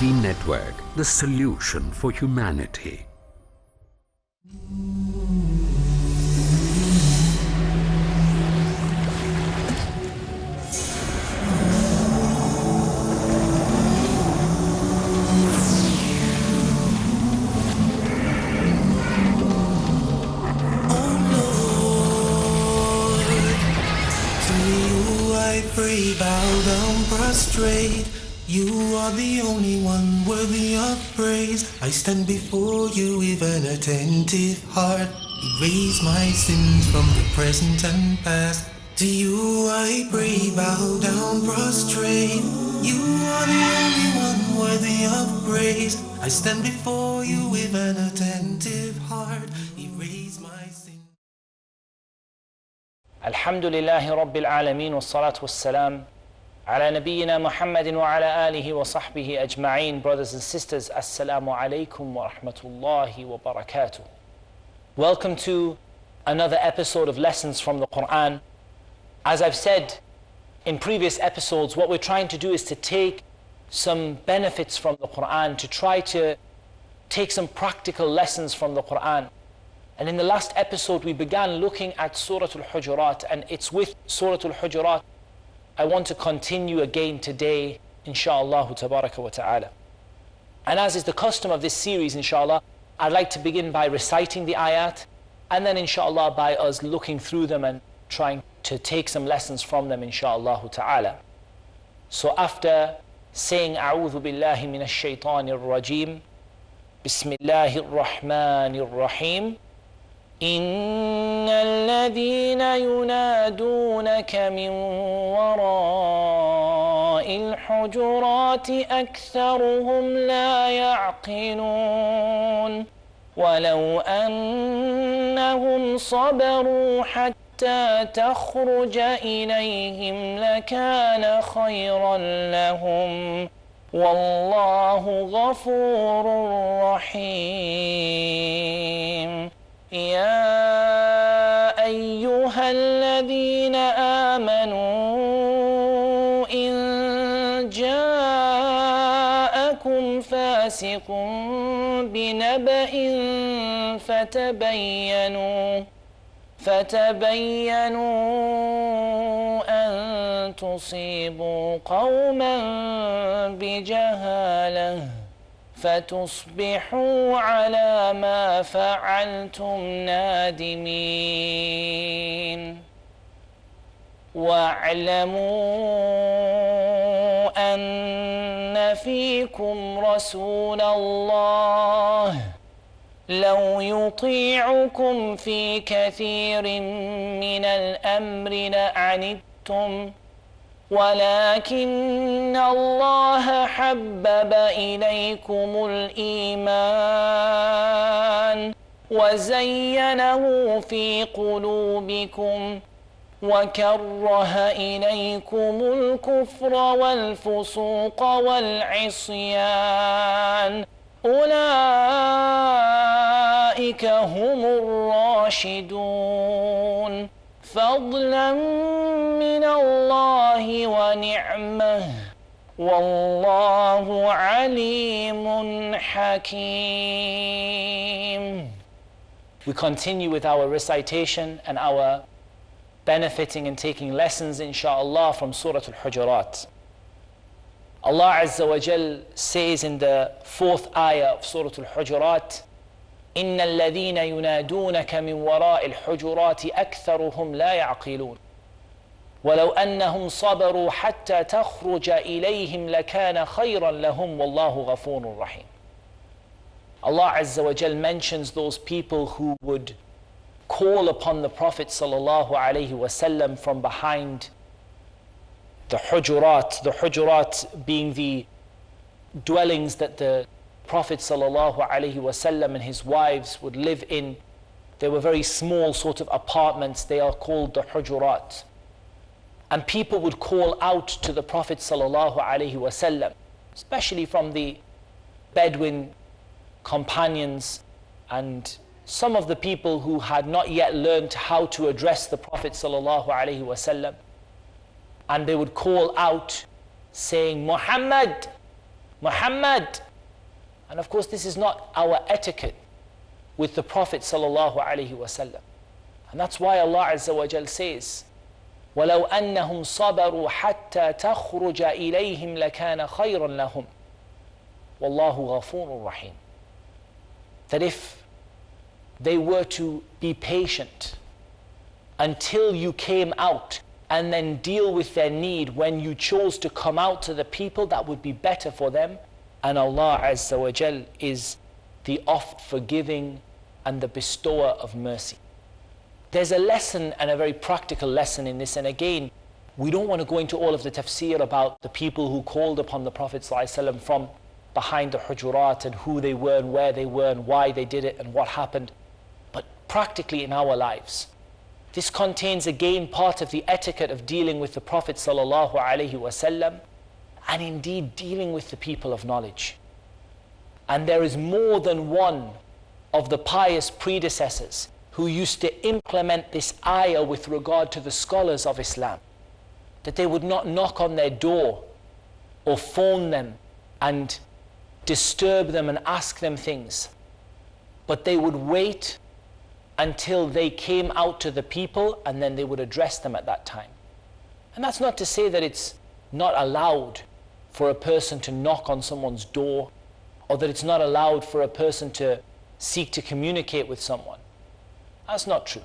TV network, the solution for humanity. Pray, bow down, prostrate. You are the only one worthy of praise. I stand before you with an attentive heart. Erase my sins from the present and past. To you I pray, bow down, prostrate. You are the only one worthy of praise. I stand before you with an attentive heart. Erase my sins. Alhamdulillahi Rabbil Alameen wa salatu wa salam ala nabiyyina Muhammadin wa ala alihi wa sahbihi ajma'een. Brothers and sisters, assalamu alaikum wa rahmatullahi wa barakatuh. Welcome to another episode of Lessons from the Quran. As I've said in previous episodes, what we're trying to do is to take some benefits from the Quran, to try to take some practical lessons from the Quran. And in the last episode, we began looking at Surah Al-Hujurat, and it's with Surah Al-Hujurat I want to continue again today, insha'Allah tabaraka wa ta'ala. And as is the custom of this series, insha'Allah, I'd like to begin by reciting the ayat, and then insha'Allah by us looking through them and trying to take some lessons from them, insha'Allah ta'ala. So after saying A'udhu billahi minash shaitanir rajim, Bismillahir Rahmanir Rahim, إن الذين ينادونك من وراء الحجرات أكثرهم لا يعقلون ولو أنهم صبروا حتى تخرج إليهم لكان خيرا لهم والله غفور رحيم. يا أيها الذين آمنوا إن جاءكم فاسق بنبأ فتبينوا أن تصيبوا قوما بجهالة فتصبحوا على ما فعلتم نادمين واعلموا أن فيكم رسول الله لو يطيعكم في كثير من الأمر لعنتم ولكن الله حبب إليكم الإيمان وزينه في قلوبكم وكره إليكم الكفر والفسوق والعصيان أولئك هم الراشدون فضلا من الله ونعمه والله عليم حكيم. We continue with our recitation and our benefiting and taking lessons insha'Allah from Surah Al-Hujurat. Allah Azza wa Jal says in the 4th ayah of Surah Al-Hujurat, إن الذين ينادونك من وراء الحجرات أكثرهم لا يعقلون ولو أنهم صبروا حتى تخرج إليهم لكان خيرا لهم والله غفور رحيم. Allah Azza wa Jal mentions those people who would call upon the Prophet sallallahu alaihi wasallam from behind the hujurat being the dwellings that the Prophet sallallahu alaihi wasallam and his wives would live in. They were very small sort of apartments. They are called the hujurat. And people would call out to the Prophet sallallahu alaihi wasallam, especially from the Bedouin companions and some of the people who had not yet learned how to address the Prophet sallallahu alaihi wasallam. And they would call out saying, Muhammad, Muhammad. And of course this is not our etiquette with the Prophet sallallahu alaihi wasallam. And that's why Allah Azza wa Jal says, وَلَوْ أَنَّهُمْ صَبَرُوا حَتَّى تَخْرُجَ إِلَيْهِمْ لَكَانَ خَيْرًا لَهُمْ وَاللَّهُ غَفُورٌ رَحِيمٌ. That if they were to be patient until you came out and then deal with their need when you chose to come out to the people, that would be better for them. And Allah Azza wa Jal is the oft forgiving and the bestower of mercy. There's a lesson, and a very practical lesson in this, and again, we don't want to go into all of the tafsir about the people who called upon the Prophet ﷺ from behind the hujurat and who they were and where they were and why they did it and what happened. But practically in our lives, this contains again part of the etiquette of dealing with the Prophet ﷺ and indeed dealing with the people of knowledge. And there is more than one of the pious predecessors who used to implement this ayah with regard to the scholars of Islam, that they would not knock on their door or phone them and disturb them and ask them things, but they would wait until they came out to the people and then they would address them at that time. And that's not to say that it's not allowed for a person to knock on someone's door, or that it's not allowed for a person to seek to communicate with someone. That's not true.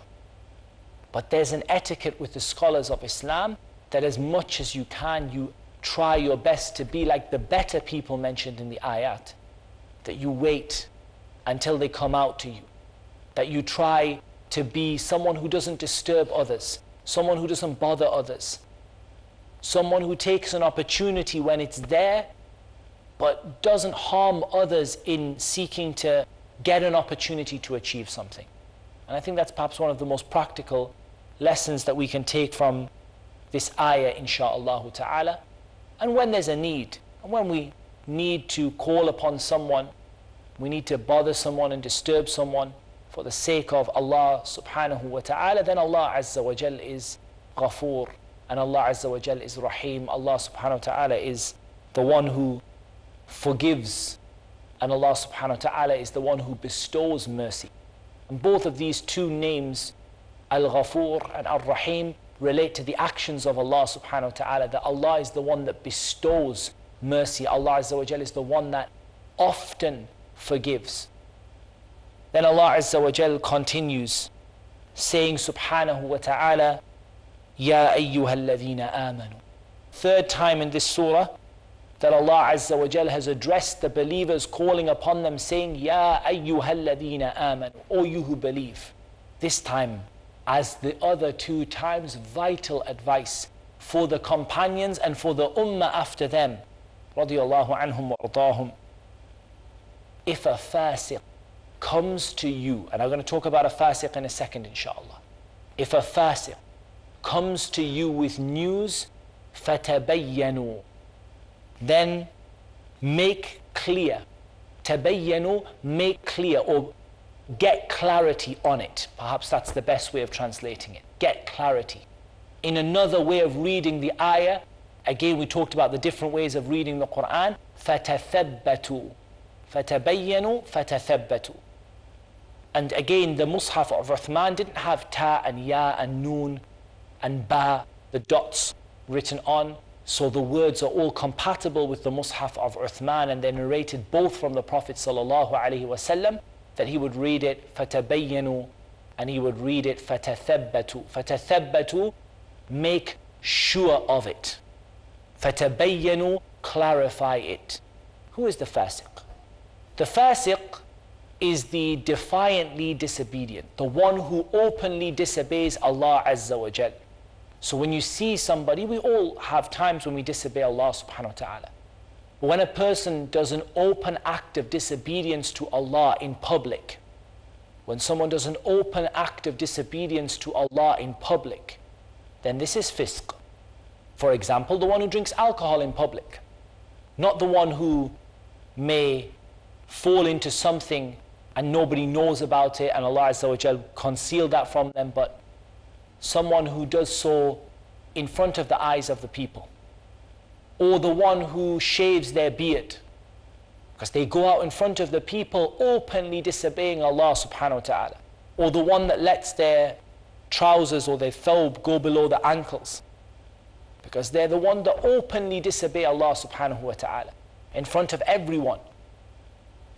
But there's an etiquette with the scholars of Islam that as much as you can, you try your best to be like the better people mentioned in the ayat. That you wait until they come out to you. That you try to be someone who doesn't disturb others, someone who doesn't bother others, someone who takes an opportunity when it's there, but doesn't harm others in seeking to get an opportunity to achieve something. And I think that's perhaps one of the most practical lessons that we can take from this ayah, insha'Allah ta'ala. And when there's a need, and when we need to call upon someone, we need to bother someone and disturb someone for the sake of Allah subhanahu wa ta'ala, then Allah Azza wa Jal is Ghafoor, and Allah Azza wa Jal is Rahim. Allah subhanahu wa ta'ala is the one who forgives, and Allah subhanahu wa ta'ala is the one who bestows mercy. And both of these two names, Al-Ghafoor and Al-Rahim, relate to the actions of Allah subhanahu wa ta'ala, that Allah is the one that bestows mercy. Allah Azza wa Jal is the one that often forgives. Then Allah Azza wa Jal continues saying subhanahu wa ta'ala, Ya ayyuhal ladhina amanu. Third time in this surah that Allah Azza wa Jal has addressed the believers, calling upon them, saying, Ya ayyuhal ladhina amanu, O you who believe. This time, as the other two times, vital advice for the companions and for the ummah after them, radiyallahu anhum wa ardahum. If a fasiq comes to you, and I'm going to talk about a fasiq in a second, inshallah. If a fasiq comes to you with news, fatabayyanu, then make clear. Tabayyanu, make clear, or get clarity on it. Perhaps that's the best way of translating it. Get clarity. In another way of reading the ayah, again we talked about the different ways of reading the Quran, fatathabbatu. Fatabayyanu, fatathabbatu. And again, the Mus'haf of Uthman didn't have ta and ya and noon and ba, the dots written on. So the words are all compatible with the Mus'haf of Uthman, and they're narrated both from the Prophet sallallahu alaihi wasallam, that he would read it fatabayyanu and he would read it fatathabbatu. Fatathabbatu, make sure of it. Fatabayyanu, clarify it. Who is the fasiq? The fasiq is the defiantly disobedient, the one who openly disobeys Allah Azza wa Jal. So when you see somebody, we all have times when we disobey Allah subhanahu wa ta'ala. But when a person does an open act of disobedience to Allah in public, when someone does an open act of disobedience to Allah in public, then this is fisq. For example, the one who drinks alcohol in public, not the one who may fall into something and nobody knows about it and Allah Azza wa Jal concealed that from them, but someone who does so in front of the eyes of the people. Or the one who shaves their beard Because they go out in front of the people openly disobeying Allah subhanahu wa ta'ala. Or the one that lets their trousers or their thawb go below the ankles. Because they're the one that openly disobey Allah subhanahu wa ta'ala in front of everyone.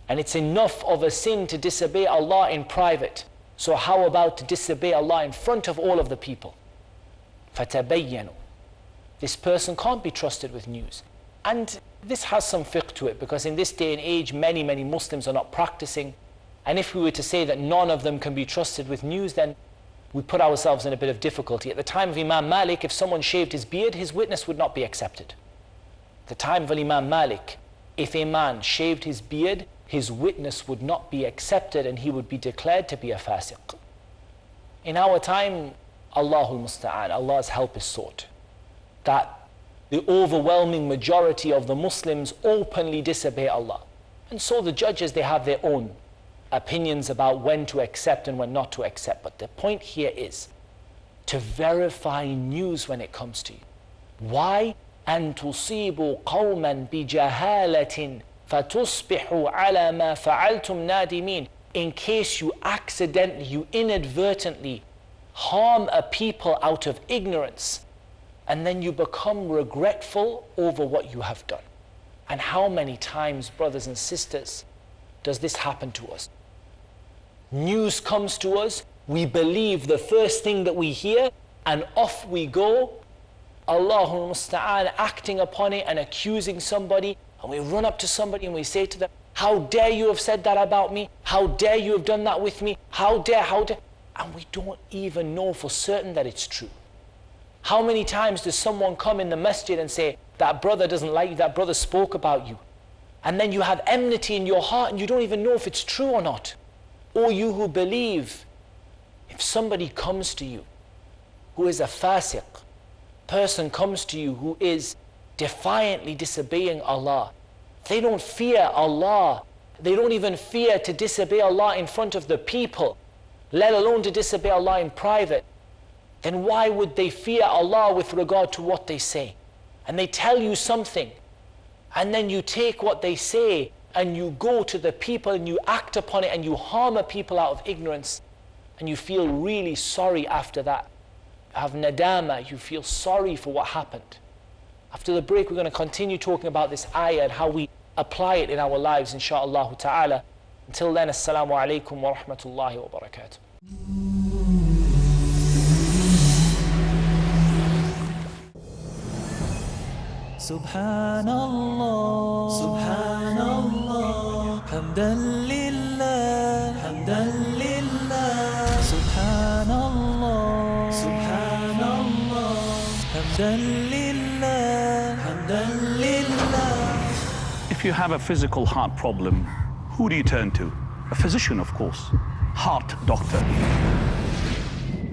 And it's enough of a sin to disobey Allah in private. So how about to disobey Allah in front of all of the people? فَتَبَيَّنُوا. This person can't be trusted with news. And this has some fiqh to it, because in this day and age, many Muslims are not practicing. And if we were to say that none of them can be trusted with news, then we put ourselves in a bit of difficulty. At the time of Imam Malik, if someone shaved his beard, his witness would not be accepted. At the time of Imam Malik, if a man shaved his beard, his witness would not be accepted and he would be declared to be a fasiq. In our time, Allahul Musta'an, Allah's help is sought. That the overwhelming majority of the Muslims openly disobey Allah. And so the judges, they have their own opinions about when to accept and when not to accept. But the point here is to verify news when it comes to you. Why? أَن تُصِيبُوا قَوْمًا بِجَهَالَةٍ فَتُصْبِحُوا عَلَى مَا فَعَلْتُمْ نَادِمِينَ. In case you accidentally, you inadvertently harm a people out of ignorance, and then you become regretful over what you have done. And how many times, brothers and sisters, does this happen to us? News comes to us, we believe the first thing that we hear, and off we go, Allahul Musta'an, acting upon it and accusing somebody, and we run up to somebody and we say to them, how dare you have said that about me? How dare you have done that with me? How dare? And we don't even know for certain that it's true. How many times does someone come in the masjid and say, that brother doesn't like you, that brother spoke about you? And then you have enmity in your heart and you don't even know if it's true or not. Or you who believe, if somebody comes to you who is a fasiq, person comes to you who is defiantly disobeying Allah, they don't fear Allah, they don't even fear to disobey Allah in front of the people, let alone to disobey Allah in private, then why would they fear Allah with regard to what they say? And they tell you something, and then you take what they say and you go to the people and you act upon it and you harm a people out of ignorance, and you feel really sorry after that. You have nadama, you feel sorry for what happened. After the break, we're going to continue talking about this ayah and how we apply it in our lives, insha'Allah ta'ala. Until then, assalamu alaikum wa rahmatullahi wa barakatuh. Subhanallah, Subhanallah, Hamdan Lillah, Hamdan Lillah, Subhanallah, Subhanallah, Hamdan Lillah, Hamdan Lillah. If you have a physical heart problem, who do you turn to? A physician, of course, heart doctor.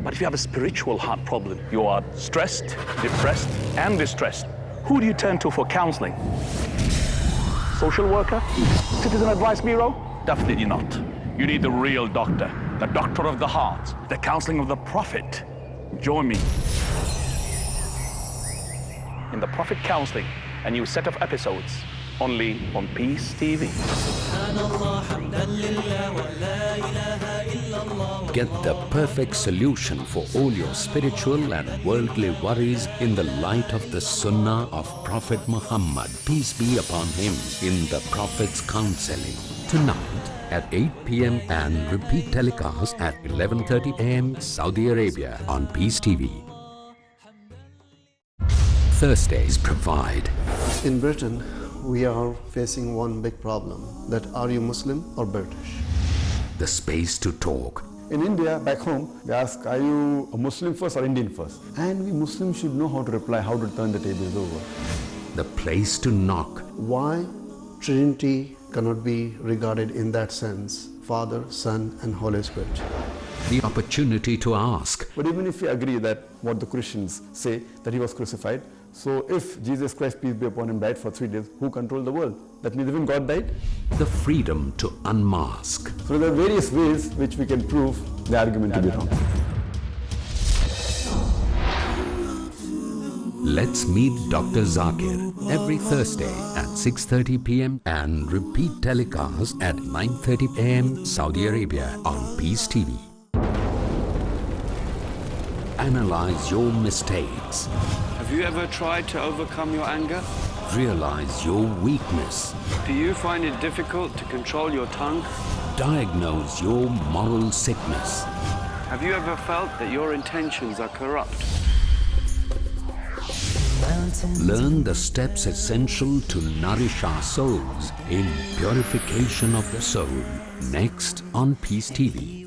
But if you have a spiritual heart problem, you are stressed, depressed, and distressed, who do you turn to for counseling? Social worker? Citizen Advice Bureau? Definitely not. You need the real doctor, the doctor of the heart, the counseling of the Prophet. Join me in the Prophet Counseling, a new set of episodes, only on Peace TV. Get the perfect solution for all your spiritual and worldly worries in the light of the Sunnah of Prophet Muhammad, peace be upon him, in the Prophet's Counseling. Tonight at 8 p.m. and repeat telecast at 11:30 a.m. Saudi Arabia on Peace TV. Thursdays provide. In Britain, we are facing one big problem, that are you Muslim or British? The space to talk. In India, back home, they ask, are you a Muslim first or Indian first? And we Muslims should know how to reply, how to turn the tables over. The place to knock. Why Trinity cannot be regarded in that sense, Father, Son and Holy Spirit? The opportunity to ask. But even if we agree that what the Christians say, that he was crucified, so if Jesus Christ, peace be upon him, died for 3 days, who controlled the world? That means even God died? The freedom to unmask. So there are various ways which we can prove the argument to be wrong. Let's meet Dr. Zakir every Thursday at 6:30 p.m. and repeat telecast at 9:30 a.m. Saudi Arabia on Peace TV. Analyze your mistakes. Have you ever tried to overcome your anger? Realize your weakness. Do you find it difficult to control your tongue? Diagnose your moral sickness. Have you ever felt that your intentions are corrupt? Learn the steps essential to nourish our souls in purification of the soul. Next on Peace TV.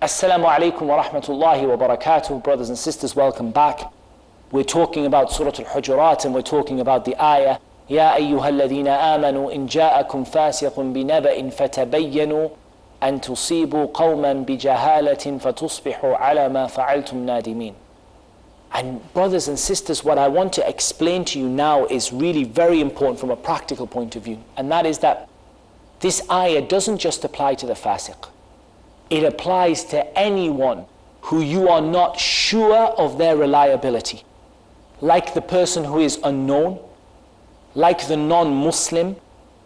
Assalamu alaikum wa rahmatullahi wa barakatuh. Brothers and sisters, welcome back. We're talking about Surah Al-Hujurat and we're talking about the ayah Ya ayyuha alladhina amanu in ja'akum fasiqun binaba'in fatabayyanu an tusibu qawman bijahalatin fatusbihu ala ma fa'altum nadimin. And brothers and sisters, what I want to explain to you now is really very important from a practical point of view, and that is that this ayah doesn't just apply to the fasiq. It applies to anyone who you are not sure of their reliability, like the person who is unknown, like the non-Muslim.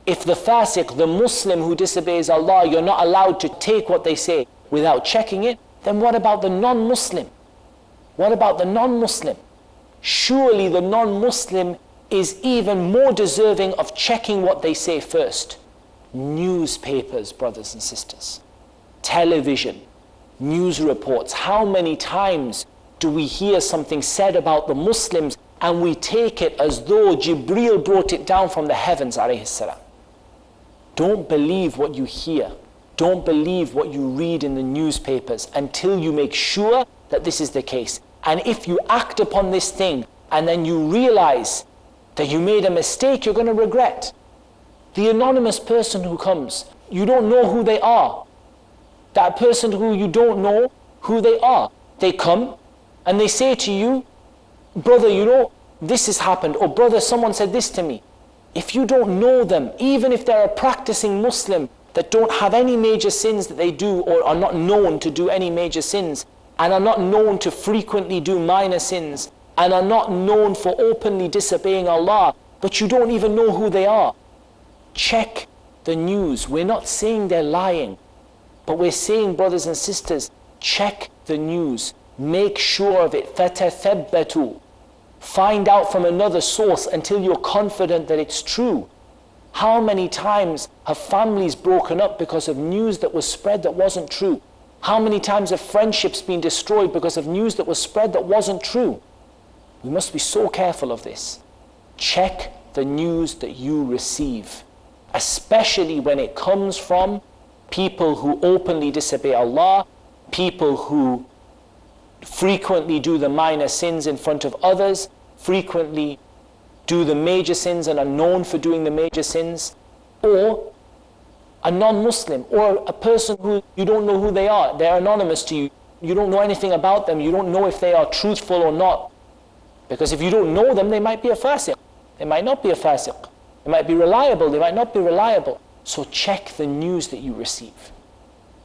If the fasiq, the Muslim who disobeys Allah, you're not allowed to take what they say without checking it, then what about the non-Muslim? What about the non-Muslim? Surely the non-Muslim is even more deserving of checking what they say first. Newspapers, brothers and sisters, television, news reports. How many times do we hear something said about the Muslims and we take it as though Jibreel brought it down from the heavens, alayhi salam? Don't believe what you hear. Don't believe what you read in the newspapers until you make sure that this is the case. And if you act upon this thing and then you realize that you made a mistake, you're going to regret. The anonymous person who comes, you don't know who they are. That person who you don't know who they are. They come and they say to you, brother, you know, this has happened, or brother, someone said this to me. If you don't know them, even if they're a practicing Muslim that don't have any major sins that they do, or are not known to do any major sins, and are not known to frequently do minor sins, and are not known for openly disobeying Allah, but you don't even know who they are, check the news. We're not saying they're lying, but we're saying, brothers and sisters, check the news. Make sure of it. فَتَثَبَّتُوا. Find out from another source until you're confident that it's true. How many times have families broken up because of news that was spread that wasn't true? How many times have friendships been destroyed because of news that was spread that wasn't true? We must be so careful of this. Check the news that you receive, especially when it comes from people who openly disobey Allah, people who frequently do the minor sins in front of others, frequently do the major sins and are known for doing the major sins, or a non-Muslim, or a person who you don't know who they are. They're anonymous to you. You don't know anything about them. You don't know if they are truthful or not. Because if you don't know them, they might be a fasiq. They might not be a fasiq. They might be reliable. They might not be reliable. So check the news that you receive.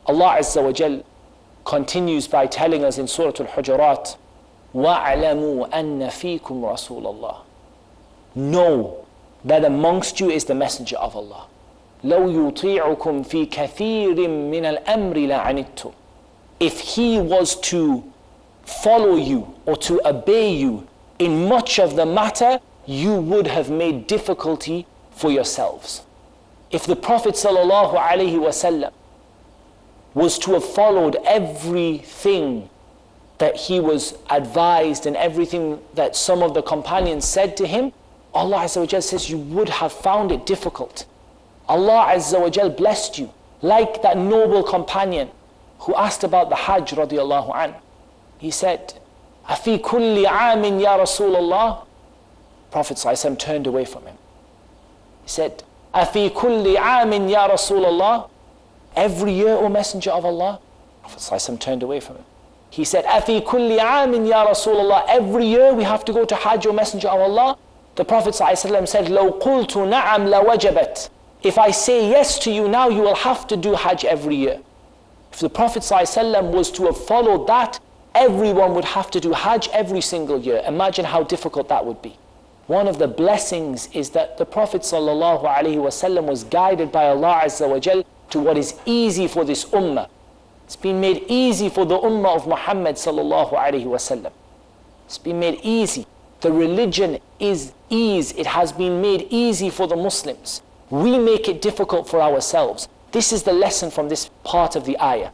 Allah Azza wa Jal continues by telling us in Surah Al-Hujurat, وَاعْلَمُوا أَنَّ فِيكُمْ رَسُولَ اللَّهِ. Know that amongst you is the Messenger of Allah. لَوْ يُطِيعُكُمْ فِي كَثِيرٍ مِّنَ الْأَمْرِ لَعَنِتُّمْ. If he was to follow you or to obey you in much of the matter, you would have made difficulty for yourselves. If the Prophet ﷺ was to have followed everything that he was advised and everything that some of the companions said to him, Allah Azza wa Jal says you would have found it difficult. Allah Azza wa Jal blessed you, like that noble companion who asked about the Hajj radiallahu an. He said, أَفِي كُلِّ عَامٍ يَا رَسُولَ اللَّهِ. Prophet ﷺ turned away from him. He said, أَفِي كُلِّ عَامٍ يَا رَسُولَ اللَّهِ. Every year, O Messenger of Allah? Prophet ﷺ turned away from him. He said, أَفِي كُلِّ عَامٍ يَا رَسُولَ اللَّهِ. Every year we have to go to Hajj, O Messenger of Allah? The Prophet ﷺ said, لَوْ قُلْتُ نَعَمْ لَوَجَبَتْ. If I say yes to you now, you will have to do Hajj every year. If the Prophet ﷺ was to have followed that, everyone would have to do Hajj every single year. Imagine how difficult that would be. One of the blessings is that the Prophet ﷺ was guided by Allah Azza wa Jal to what is easy for this ummah. It's been made easy for the ummah of Muhammad ﷺ. It's been made easy. The religion is ease. It has been made easy for the Muslims. We make it difficult for ourselves. This is the lesson from this part of the ayah.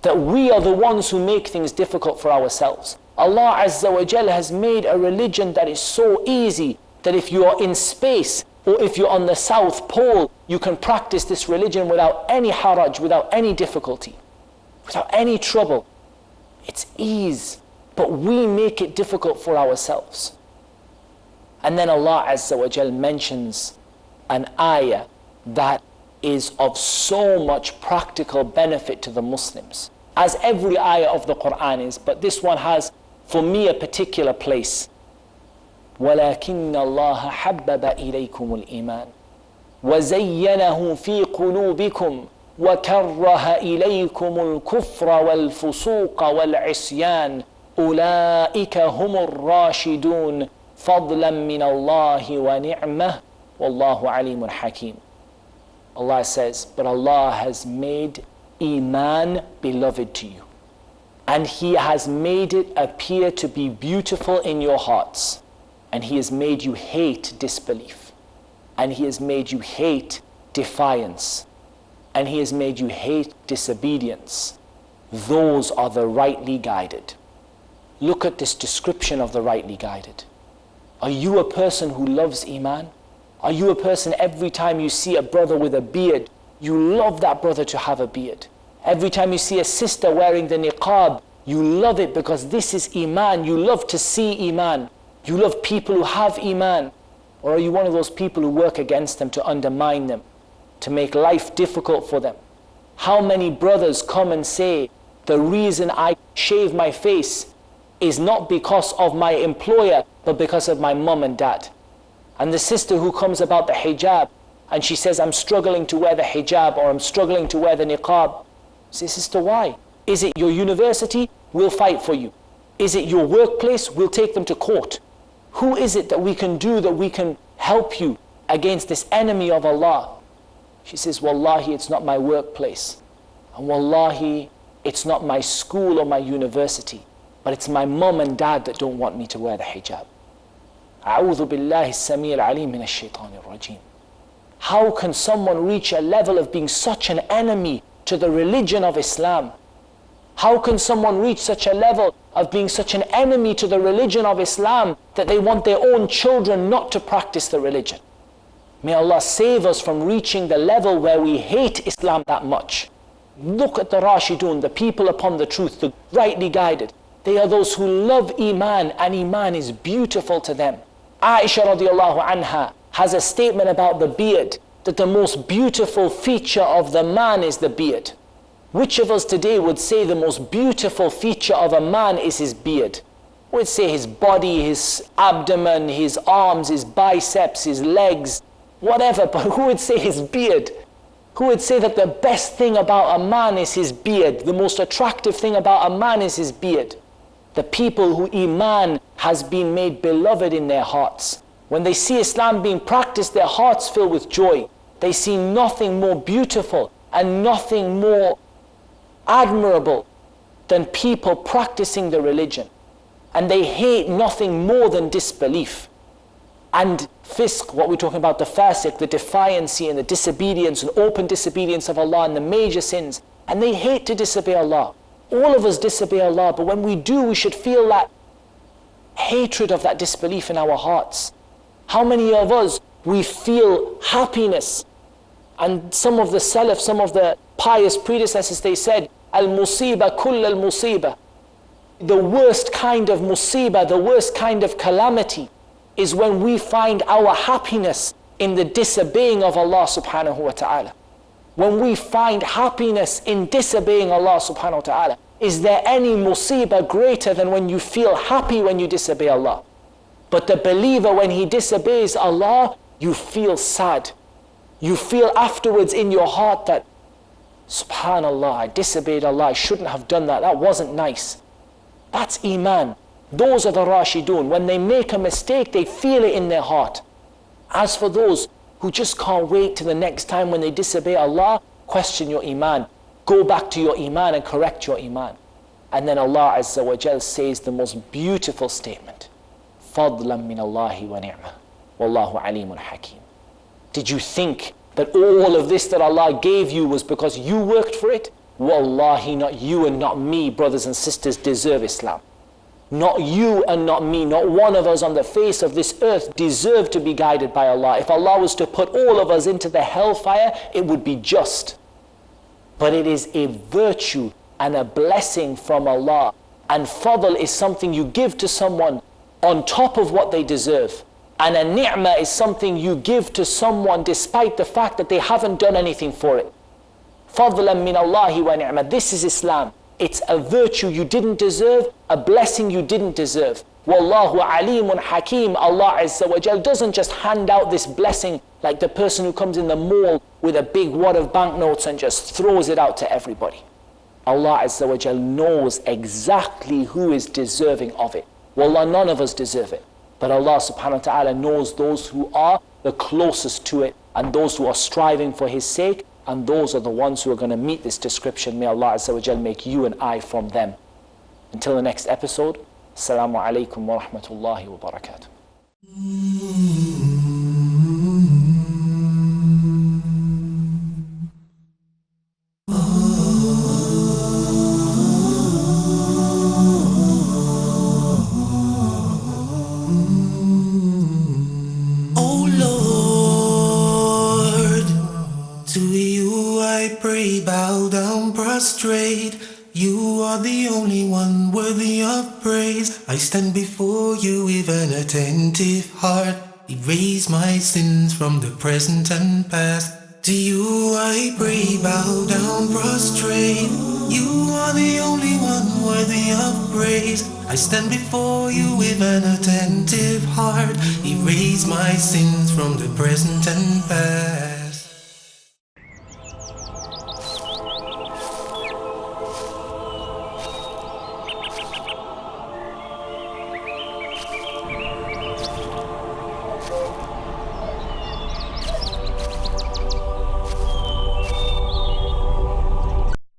That we are the ones who make things difficult for ourselves. Allah Azza wa Jal has made a religion that is so easy that if you are in space or if you're on the South Pole, you can practice this religion without any haraj, without any difficulty, without any trouble. It's ease, but we make it difficult for ourselves. And then Allah Azza wa Jal mentions an ayah that is of so much practical benefit to the Muslims, as every ayah of the Quran is, but this one has for me a particular place. وَلَكِنَّ اللَّهَ حَبَّبَ إِلَيْكُمُ الْإِيمَانِ وَزَيَّنَهُ فِي قُلُوبِكُمْ وَكَرَّهَ إِلَيْكُمُ الْكُفْرَ وَالْفُسُوقَ وَالْعِصْيَانَ أُولَئِكَ هُمُ الرَّاشِدُونَ فَضْلًا مِّنَ اللَّهِ وَنِعْمَةً وَاللَّهُ عَلِيمٌ حَكِيمٌ. Allah says, but Allah has made Iman beloved to you. And He has made it appear to be beautiful in your hearts. And He has made you hate disbelief. And He has made you hate defiance. And He has made you hate disobedience. Those are the rightly guided. Look at this description of the rightly guided. Are you a person who loves Iman? Are you a person every time you see a brother with a beard, you love that brother to have a beard? Every time you see a sister wearing the niqab, you love it because this is Iman. You love to see Iman. You love people who have Iman. Or are you one of those people who work against them, to undermine them, to make life difficult for them? How many brothers come and say, the reason I shave my face is not because of my employer, but because of my mum and dad. And the sister who comes about the hijab, and she says, I'm struggling to wear the hijab, or I'm struggling to wear the niqab. Say, sister, why? Is it your university? We'll fight for you. Is it your workplace? We'll take them to court. Who is it that we can do that we can help you against this enemy of Allah? She says, Wallahi, it's not my workplace. And Wallahi, it's not my school or my university. But it's my mum and dad that don't want me to wear the hijab. أعوذ بالله السميع العليم من الشيطان الرجيم. How can someone reach a level of being such an enemy to the religion of Islam? How can someone reach such a level of being such an enemy to the religion of Islam that they want their own children not to practice the religion? May Allah save us from reaching the level where we hate Islam that much. Look at the Rashidun, the people upon the truth, the rightly guided. They are those who love Iman, and Iman is beautiful to them. Aisha radiallahu anha has a statement about the beard, that the most beautiful feature of the man is the beard. Which of us today would say the most beautiful feature of a man is his beard? We'd say his body, his abdomen, his arms, his biceps, his legs, whatever, but who would say his beard? Who would say that the best thing about a man is his beard? The most attractive thing about a man is his beard. The people who Iman has been made beloved in their hearts. When they see Islam being practiced, their hearts fill with joy. They see nothing more beautiful and nothing more admirable than people practicing the religion. And they hate nothing more than disbelief. And fisq, what we're talking about, the fasiq, the defiancy and the disobedience and open disobedience of Allah and the major sins. And they hate to disobey Allah. All of us disobey Allah, but when we do, we should feel that hatred of that disbelief in our hearts. How many of us, we feel happiness? And some of the Salaf, some of the pious predecessors, they said, Al-musiba kull al-musiba. The worst kind of musibah, the worst kind of calamity is when we find our happiness in the disobeying of Allah subhanahu wa ta'ala. When we find happiness in disobeying Allah subhanahu wa ta'ala. Is there any musibah greater than when you feel happy when you disobey Allah? But the believer, when he disobeys Allah, you feel sad. You feel afterwards in your heart that Subhanallah, I disobeyed Allah, I shouldn't have done that, that wasn't nice. That's Iman. Those are the Rashidun. When they make a mistake, they feel it in their heart. As for those who just can't wait till the next time when they disobey Allah, question your Iman. Go back to your Iman and correct your Iman. And then Allah Azza wa Jal says the most beautiful statement. فَضْلًا مِّنَ اللَّهِ وَنِعْمَةً وَاللَّهُ عَلِيمٌ حَكِيمٌ. Did you think that all of this that Allah gave you was because you worked for it? Wallahi, not you and not me, brothers and sisters, deserve Islam. Not you and not me, not one of us on the face of this earth deserve to be guided by Allah. If Allah was to put all of us into the hellfire, it would be just. But it is a virtue and a blessing from Allah. And fadl is something you give to someone on top of what they deserve. And a ni'mah is something you give to someone despite the fact that they haven't done anything for it. Fadlan min Allahi wa ni'mah. This is Islam. It's a virtue you didn't deserve, a blessing you didn't deserve. Wallahu alimun hakim. Allah Azza wa Jal doesn't just hand out this blessing like the person who comes in the mall with a big wad of banknotes and just throws it out to everybody. Allah Azza wa Jal knows exactly who is deserving of it. Wallah, none of us deserve it. But Allah subhanahu wa ta'ala knows those who are the closest to it and those who are striving for His sake, and those are the ones who are going to meet this description. May Allah Azza wa Jal make you and I from them. Until the next episode, Assalamu alaikum wa rahmatullahi wa barakatuh. Bow down prostrate. You are the only one worthy of praise. I stand before you with an attentive heart. Erase my sins from the present and past. To you I pray, bow down prostrate. You are the only one worthy of praise. I stand before you with an attentive heart. Erase my sins from the present and past.